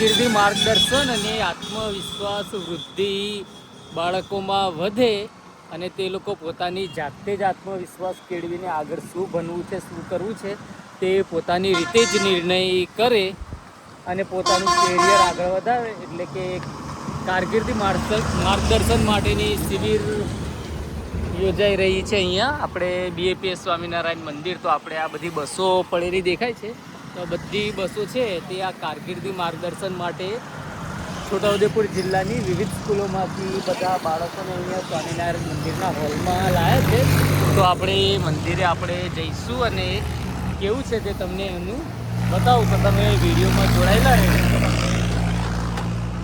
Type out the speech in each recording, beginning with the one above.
કારકિર્દી માર્ગદર્શન અને આત્મવિશ્વાસ વૃદ્ધિ બાળકોમાં વધે અને તે લોકો પોતાની જાતે જ આત્મવિશ્વાસ કેળવીને આગળ શું બનવું છે, શું કરવું છે તે પોતાની રીતે જ નિર્ણય કરે અને પોતાનું કેરિયર આગળ વધારે. એટલે કે કારકિર્દી માર્ગદર્શન માટેની શિબિર યોજાઈ રહી છે અહીંયા આપણે BAPS સ્વામિનારાયણ મંદિર. તો આપણે આ બધી બસો પડેલી દેખાય છે, તો બધી બસો છે તે આ કારકિર્દી માર્ગદર્શન માટે છોટાઉદેપુર જિલ્લાની વિવિધ સ્કૂલોમાંથી બધા બાળકોને અહીંયા સ્વામિનારાયણ મંદિરના હોલમાં લાવ્યા છે. તો આપણે મંદિરે આપણે જઈશું અને કેવું છે તે તમને એનું બતાવું. તો તમે વિડીયોમાં જોડાયેલા રહેજો,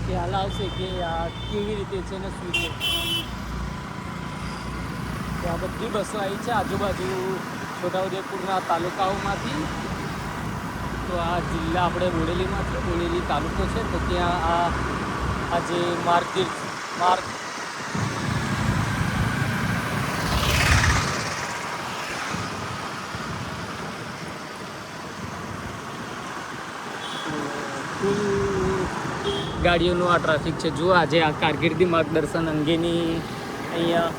ખ્યાલ આવશે કે આ કેવી રીતે છે ને શું છે. તો આ બધી બસો આવી છે આજુબાજુ છોટાઉદેપુરના તાલુકાઓમાંથી. તો આ જિલ્લા આપણે બોડેલીમાં છે, બોડેલી તાલુકો છે. તો ત્યાં આ જે માર્ગ ફૂલ ગાડીઓનું આ ટ્રાફિક છે. જુઓ આજે આ કારકિર્દી માર્ગદર્શન અંગેની અહીંયા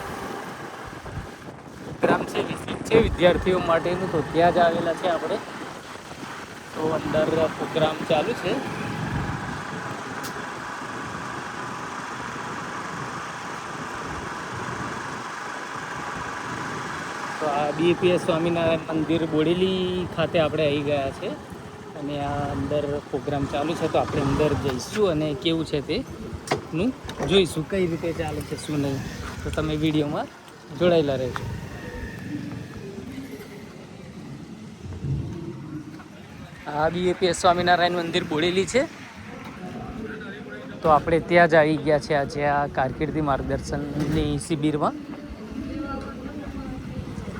પ્રોગ્રામ છે, વિઝિટ છે વિદ્યાર્થીઓ માટેનું. તો ત્યાં જ આવેલા છે આપણે. તો અંદર પ્રોગ્રામ ચાલુ છે. તો આ BAPS સ્વામિનારાયણ મંદિર બોડેલી ખાતે આપણે આવી ગયા છે અને આ અંદર પ્રોગ્રામ ચાલુ છે. તો આપણે અંદર જઈશું અને કેવું છે તેનું જોઈશું, કઈ રીતે ચાલે છે શું નહીં. તો તમે વિડીયોમાં જોડાયેલા રહેજો. આ BAPS સ્વામિનારાયણ મંદિર બોડેલી છે. તો આપણે ત્યાં જ આવી ગયા છે આજે આ કારકિર્દી માર્ગદર્શનની શિબિરમાં.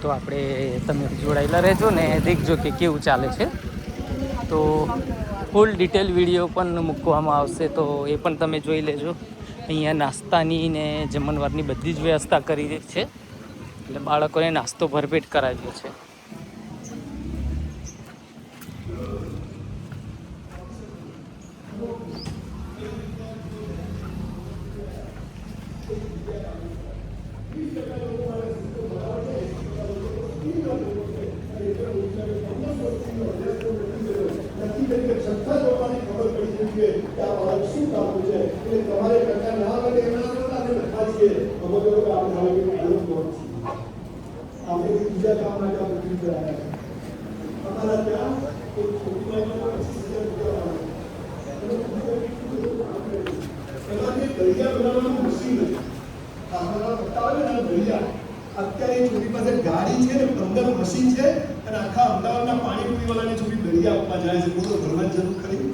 તો આપણે તમે જોડાયેલા રહેજો ને દેખજો કે કેવું ચાલે છે. તો ફૂલ ડિટેલ વિડીયો પણ મૂકવામાં આવશે, તો એ પણ તમે જોઈ લેજો. અહીંયા નાસ્તાની ને જમણવારની બધી જ વ્યવસ્થા કરી છે, એટલે બાળકોને નાસ્તો ભરપેટ કરાવ્યો છે. અત્યારે છોકરી પાસે ગાડી છે ને 15 મશીન છે અને આખા અમદાવાદના પાણીપુરી વાળાને છોકરી દરિયા આપવા જાય છે. બોલો ભણવાની જરૂર ખરી?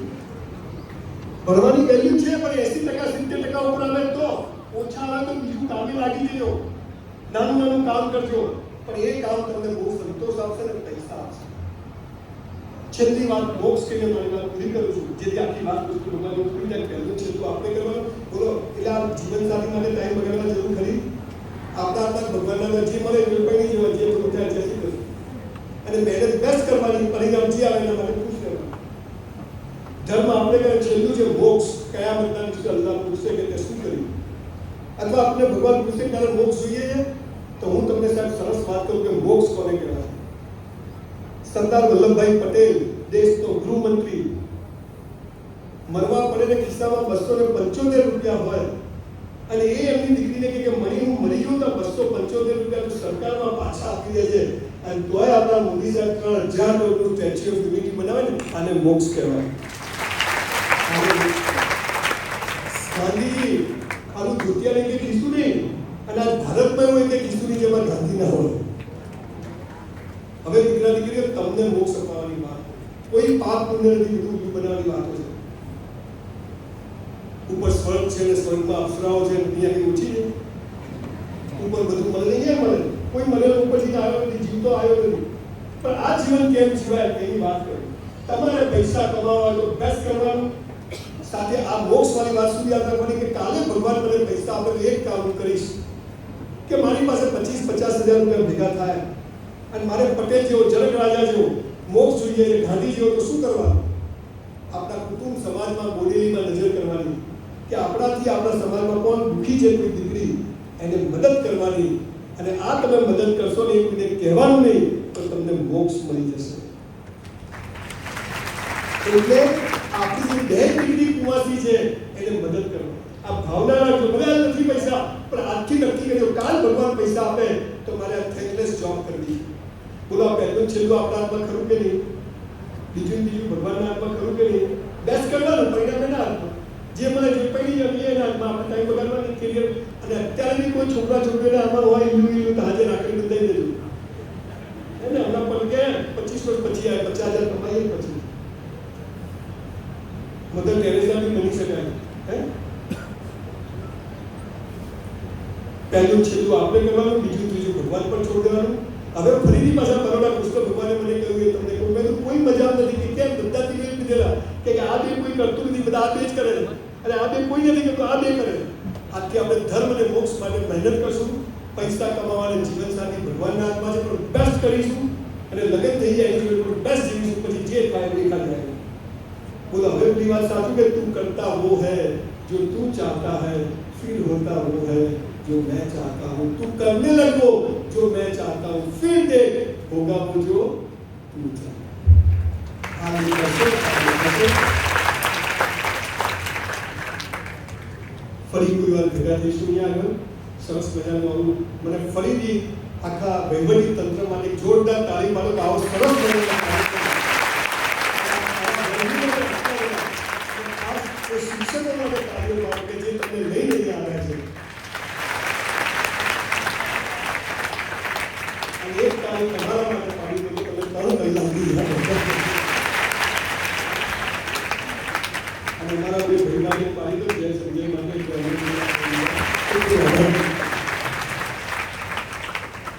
ભણવાની વેલ્યુ છે પણ 80% 70% ઉપર આવે તો ઓછા આવે તો બીજું કામે લાગી જજો, નાનું નાનું કામ કરજો, પણ એ કામ તમને બહુ સંતોષ આપશે ને પૈસા આપશે. છેલ્લી વાત બોક્સ કે મારી વાત પૂરી કરું છું, જેથી આખી વાત વસ્તુ લોકોને પૂરી જાય. પહેલું છે તો આપણે કરવાનું. બોલો એટલે આ જીવનસાથી માટે ટાઈમ બગાડવા જરૂર ખરી? આપણા ભગવાનના જે મળે એ કોઈ નહીં જોવા, જે બધું થાય છે શું કરવું અને મહેનત બેસ્ટ કરવાની, પરિણામ જે આવે એના માટે ખુશ કરવાનું. ધર્મ આપણે કહે છેલ્લું છે મોક્ષ. કયા મતના વિશે અલ્લાહ પૂછશે કે તે શું કર્યું, અથવા આપણે ભગવાન પૂછે ત્યારે મોક્ષ જોઈએ છે. તો હું તમને સાહેબ સરસ વાત કરું કે મોક્ષ કોને કહેવાય. સરદાર વલ્લભભાઈ પટેલ, દેશનો ગૃહમંત્રી, મરવા પડે ને ખિસ્સામાં 275 રૂપિયા હોય અને એ એમની દીકરીને કહે કે મણી હું મરી ગયો તો 275 રૂપિયા તો સરકારમાં પાછા આપી દે છે, અને તોય આપણા મોદી સાહેબ 3000 નોટનું સ્ટેચ્યુ ઓફ યુનિટી બનાવે ને, આને મોક્ષ કહેવાય. ગાંધીજી આનું ધોતિયા લઈને ખીસું નહીં, અને આ ભારતમાં એવું કે ખીસું નહીં જેમાં ગાંધી ના હોય. હવે દીકરા દીકરીઓ તમને મોક્ષ અપાવવાની વાત, કોઈ પાપ પુણ્ય નથી, બધું બનાવવાની વાતો છે. ઉપર સ્વર્ગ છે ને સ્વર્ગમાં અપ્સરાઓ છે, દુનિયાની ઓછી છે. ઉપર બધું મળે નહીં મળે, કોઈ મળેલો ઉપરથી આવ્યો નથી, જીવતો આવ્યો નથી. પણ આ જીવન કેમ જીવાય તેની વાત કરું. તમારે પૈસા કમાવા તો બેસ્ટ કરવાનું, સાથે આ મોક્ષ વાળી વાત સુધી યાદ રાખવાની કે કાલે ભગવાન મને પૈસા આપે તો એક કામ કરીશ કે મારી પાસે 25-50 હજાર રૂપિયા ભેગા થાય અને મારે પટેલ જેવો, જનક રાજા જેવો મોક્ષ જોઈએ, ગાંધી જેવો, તો શું કરવાનું? આપણા કુટુંબ સમાજમાં બોડેલીમાં નજર કરવાની કે આપણાથી આપણા સમાજમાં કોણ દુઃખી છે, કોઈ દીકરી, એને મદદ કરવાની. અને આ તમે મદદ કરશો ને, કોઈને કહેવાનું નહીં, તો તમને મોક્ષ મળી જશે. એટલે આપણી જે બહેન દીકરી કુંવાસી છે એને મદદ કરો. આ ભાવના રાખજો. મને આ નથી પૈસા, પણ આજથી નક્કી કરજો કાલ ભગવાન પૈસા આપે તો મારે આ થેન્કલેસ જોબ કરવી. બોલો, આ પહેલું છેલ્લું આપણા હાથમાં ખરું કે નહીં? બીજું ભગવાનના હાથમાં ખરું કે નહીં? બેસ્ટ કરવાનું, પરિણામ એના હાથમાં. જે મને જે પડી જાય એના હાથમાં. આપણે ટાઈમ બગાડવાની કેરિયર. અને અત્યારે બી કોઈ છોકરા છોકરીઓને આમાં હોય ઈલું તો હાજર રાખીને બતાવી દેજો. એને હમણાં પણ કે 25 વર્ષ પછી આવે, 50,000 કમાઈએ પછી મધર ટેરેસા બી બની શકાય. પહેલું છેલ્લું આપણે કરવાનું, બીજું ત્રીજું ભગવાન પર છોડી દેવાનું. હવે ફરીથી પાછા બરોડા કૃષ્ણ ભગવાને મને કહ્યું એ તમને કહું, મેં તો કોઈ મજા નથી કે કેમ બધા તિવેલ દીધેલા કે આ બે કોઈ કરતું નથી, બધા આ બે જ કરે. અને આ બે કોઈ નથી કરતું, આ બે કરે. આજથી આપણે ધર્મ અને મોક્ષ માટે મહેનત કરશું. પૈસા કમાવાને જીવન સાથી ભગવાનના હાથમાં છે, પણ બેસ્ટ કરીશું. અને લગ્ન થઈ જાય એની જોડે પણ બેસ્ટ જીવીશું. પછી જે થાય દેખા જાય. बोला હવે अपनी बात साचू कि तू करता वो है जो तू चाहता है, फिर होता वो है जो मैं चाहता हूँ. तू करने लगो जो मैं चाहता हूँ, फिर देख होगा वो जो तू चाहता है. ફરી કોઈ વાર ભેગા થઈશું અહીંયા આગળ. સરસ મજાનું આવું મને ફરીથી આખા વહીવટી તંત્ર માટે જોરદાર તાળી પાડો. આવો સરસ મજાનો શિક્ષકો માટે તાળીઓ પાડો કે જે તમને લઈ આવ્યા છે. અને એક તાળી તમારા માટે પાડી દો, તમે 3 કલાક અને મારા બે ભાઈઓને પાડી દો. જય સંજય માટે